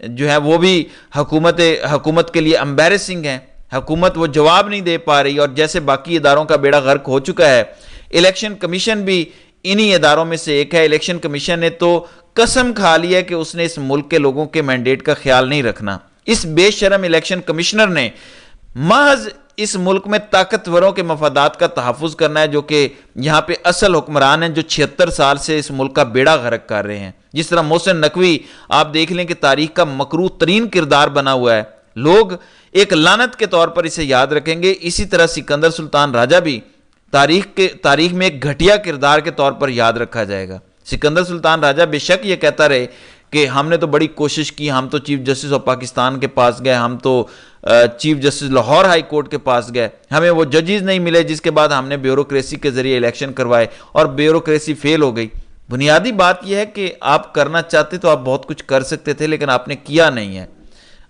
جو ہے وہ بھی حکومت کے لیے امبیرسنگ ہیں. حکومت وہ جواب نہیں دے پا رہی، اور جیسے باقی اداروں کا بیڑا غرق ہو چکا ہے، الیکشن کمیشن بھی انہی اداروں میں سے ایک ہے. الیکشن کمیشن نے تو قسم کھا لی ہے کہ اس نے اس ملک کے لوگوں کے مینڈیٹ کا خیال نہیں رکھنا. اس بے شرم الیکشن کمشنر نے محض اس ملک میں طاقتوروں کے مفادات کا تحفظ کرنا ہے، جو کہ یہاں پہ اصل حکمران ہیں، جو 76 سال سے اس ملک کا بیڑا غرق کر رہے ہیں. جس طرح محسن نقوی آپ دیکھ لیں کہ تاریخ کا مکروہ ترین کردار بنا ہوا ہے، لوگ ایک لعنت کے طور پر اسے یاد رکھیں گے. اسی طرح سکندر سلطان راجہ بھی تاریخ میں ایک گھٹیا کردار کے طور پر یاد رکھا جائے گا. سکندر سلطان راجہ بے شک یہ کہتا رہے کہ ہم نے تو بڑی کوشش کی، ہم تو چیف جسٹس آف پاکستان کے پاس گئے، ہم تو chief justice Lahore high court کے پاس گئے، ہمیں وہ ججز نہیں ملے، جس کے بعد ہم نے بیوروکریسی کے ذریعے الیکشن کروائے اور بیوروکریسی فیل ہو گئی. بنیادی بات یہ ہے کہ آپ کرنا چاہتے تو آپ بہت کچھ کر سکتے تھے، لیکن آپ نے کیا نہیں ہے.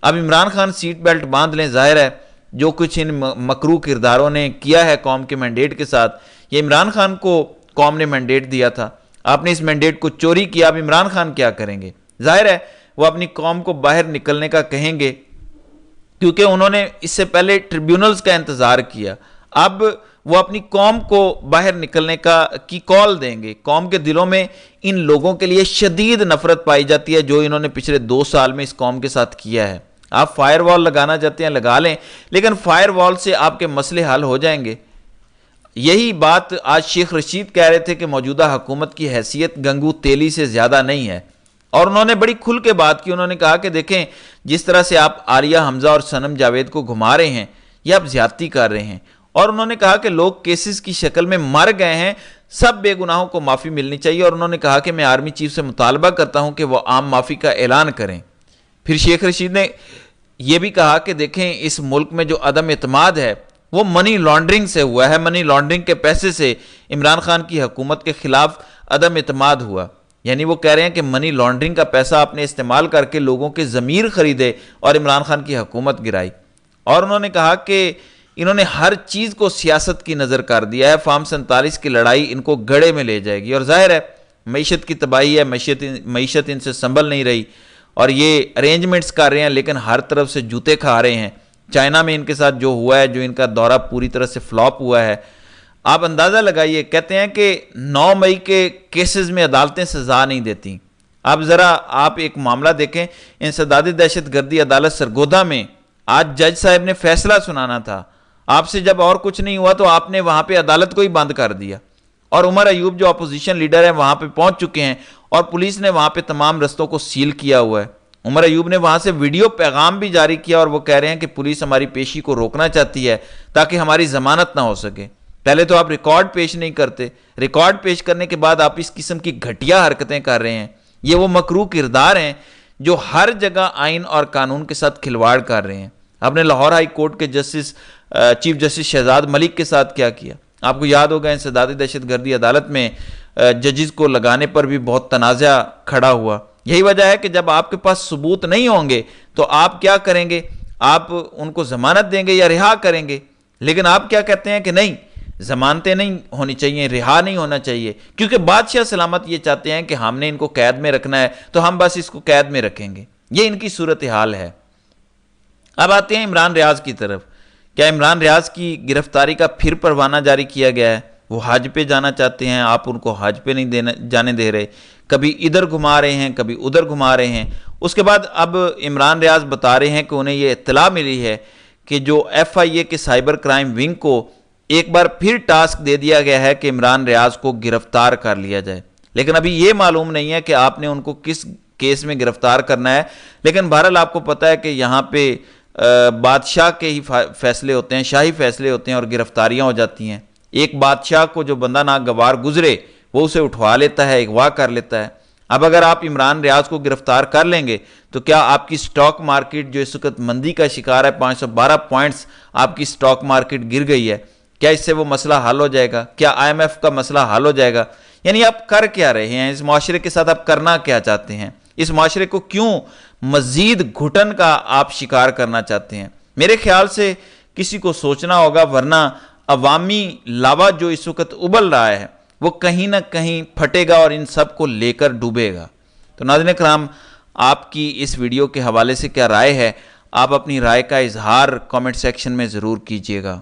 اب عمران خان سیٹ بیلٹ باندھ لیں. ظاہر ہے جو کچھ ان مکروہ کرداروں نے کیا ہے قوم کے مینڈیٹ کے ساتھ، یہ عمران خان کو قوم نے مینڈیٹ دیا تھا. آپ نے اس مینڈیٹ کو چوری کیا. اب عمران خان کیا کریں گے؟ ظاہر ہے وہ اپنی قوم کو باہر نکلنے کا کہیں گے، کیونکہ انہوں نے اس سے پہلے ٹریبیونلز کا انتظار کیا. اب وہ اپنی قوم کو باہر نکلنے کی کال دیں گے. قوم کے دلوں میں ان لوگوں کے لیے شدید نفرت پائی جاتی ہے جو انہوں نے پچھلے 2 سال میں اس قوم کے ساتھ کیا ہے. آپ فائر وال لگانا چاہتے ہیں لگا لیں، لیکن فائر وال سے آپ کے مسئلے حل ہو جائیں گے. یہی بات آج شیخ رشید کہہ رہے تھے کہ موجودہ حکومت کی حیثیت گنگو تیلی سے زیادہ نہیں ہے، اور انہوں نے بڑی کھل کے بات کی. انہوں نے کہا کہ دیکھیں جس طرح سے آپ عالیہ حمزہ اور صنم جاوید کو گھما رہے ہیں، یہ آپ زیادتی کر رہے ہیں. اور انہوں نے کہا کہ لوگ کیسز کی شکل میں مر گئے ہیں، سب بے گناہوں کو معافی ملنی چاہیے. اور انہوں نے کہا کہ میں آرمی چیف سے مطالبہ کرتا ہوں کہ وہ عام معافی کا اعلان کریں. پھر شیخ رشید نے یہ بھی کہا کہ دیکھیں اس ملک میں جو عدم اعتماد ہے وہ منی لانڈرنگ سے ہوا ہے. منی لانڈرنگ کے پیسے سے عمران خان کی حکومت کے خلاف عدم اعتماد ہوا. یعنی وہ کہہ رہے ہیں کہ منی لانڈرنگ کا پیسہ آپ نے استعمال کر کے لوگوں کے ضمیر خریدے اور عمران خان کی حکومت گرائی. اور انہوں نے کہا کہ انہوں نے ہر چیز کو سیاست کی نظر کر دیا ہے. فارم 47 کی لڑائی ان کو گڑھے میں لے جائے گی. اور ظاہر ہے معیشت کی تباہی ہے، معیشت ان سے سنبھل نہیں رہی، اور یہ ارینجمنٹس کر رہے ہیں لیکن ہر طرف سے جوتے کھا رہے ہیں. چائنا میں ان کے ساتھ جو ہوا ہے، جو ان کا دورہ پوری طرح سے فلاپ ہوا ہے، آپ اندازہ لگائیے. کہتے ہیں کہ 9 مئی کے کیسز میں عدالتیں سزا نہیں دیتی. اب ذرا آپ ایک معاملہ دیکھیں، انسدادی دہشت گردی عدالت سرگودا میں آج جج صاحب نے فیصلہ سنانا تھا. آپ سے جب اور کچھ نہیں ہوا تو آپ نے وہاں پہ عدالت کو ہی بند کر دیا. اور عمر ایوب جو اپوزیشن لیڈر ہیں وہاں پہ پہنچ چکے ہیں، اور پولیس نے وہاں پہ تمام رستوں کو سیل کیا ہوا ہے. عمر ایوب نے وہاں سے ویڈیو پیغام بھی جاری کیا، اور وہ کہہ رہے ہیں کہ پولیس ہماری پیشی کو روکنا چاہتی ہے تاکہ ہماری ضمانت نہ ہو سکے. پہلے تو آپ ریکارڈ پیش نہیں کرتے، ریکارڈ پیش کرنے کے بعد آپ اس قسم کی گھٹیا حرکتیں کر رہے ہیں. یہ وہ مکروہ کردار ہیں جو ہر جگہ آئین اور قانون کے ساتھ کھلواڑ کر رہے ہیں. آپ نے لاہور ہائی کورٹ کے چیف جسٹس شہزاد ملک کے ساتھ کیا کیا؟ آپ کو یاد ہوگا انسدادی دہشت گردی عدالت میں ججز کو لگانے پر بھی بہت تنازع کھڑا ہوا. یہی وجہ ہے کہ جب آپ کے پاس ثبوت نہیں ہوں گے تو آپ کیا کریں گے؟ آپ ان کو ضمانت دیں گے یا رہا کریں گے. لیکن آپ کیا کہتے ہیں کہ نہیں، ضمانتیں نہیں ہونی چاہیے، رہا نہیں ہونا چاہیے، کیونکہ بادشاہ سلامت یہ چاہتے ہیں کہ ہم نے ان کو قید میں رکھنا ہے تو ہم بس اس کو قید میں رکھیں گے. یہ ان کی صورتحال ہے. اب آتے ہیں عمران ریاض کی طرف. کیا عمران ریاض کی گرفتاری کا پھر پروانہ جاری کیا گیا ہے؟ وہ حج پہ جانا چاہتے ہیں، آپ ان کو حج پہ نہیں جانے دے رہے. کبھی ادھر گھما رہے ہیں، کبھی ادھر گھما رہے ہیں. اس کے بعد اب عمران ریاض بتا رہے ہیں کہ انہیں یہ اطلاع ملی ہے کہ جو FIA کے سائبر کرائم ونگ کو ایک بار پھر ٹاسک دے دیا گیا ہے کہ عمران ریاض کو گرفتار کر لیا جائے. لیکن ابھی یہ معلوم نہیں ہے کہ آپ نے ان کو کس کیس میں گرفتار کرنا ہے. لیکن بہرحال آپ کو پتہ ہے کہ یہاں پہ بادشاہ کے ہی فیصلے ہوتے ہیں، شاہی فیصلے ہوتے ہیں، اور گرفتاریاں ہو جاتی ہیں. ایک بادشاہ کو جو بندہ ناگوار گزرے وہ اسے اٹھوا لیتا ہے، اغوا کر لیتا ہے. اب اگر آپ عمران ریاض کو گرفتار کر لیں گے تو کیا آپ کی سٹاک مارکیٹ جو اس وقت مندی کا شکار ہے، 512 پوائنٹس آپ کی سٹاک مارکیٹ گر گئی ہے، کیا اس سے وہ مسئلہ حل ہو جائے گا؟ کیا IMF کا مسئلہ حل ہو جائے گا؟ یعنی آپ کر کیا رہے ہیں؟ اس معاشرے کے ساتھ آپ کرنا کیا چاہتے ہیں؟ اس معاشرے کو کیوں مزید گھٹن کا آپ شکار کرنا چاہتے ہیں؟ میرے خیال سے کسی کو سوچنا ہوگا، ورنہ عوامی لاوا جو اس وقت ابل رہا ہے وہ کہیں نہ کہیں پھٹے گا اور ان سب کو لے کر ڈوبے گا. تو ناظرین کرام، آپ کی اس ویڈیو کے حوالے سے کیا رائے ہے؟ آپ اپنی رائے کا اظہار کامنٹ سیکشن میں ضرور کیجیے گا۔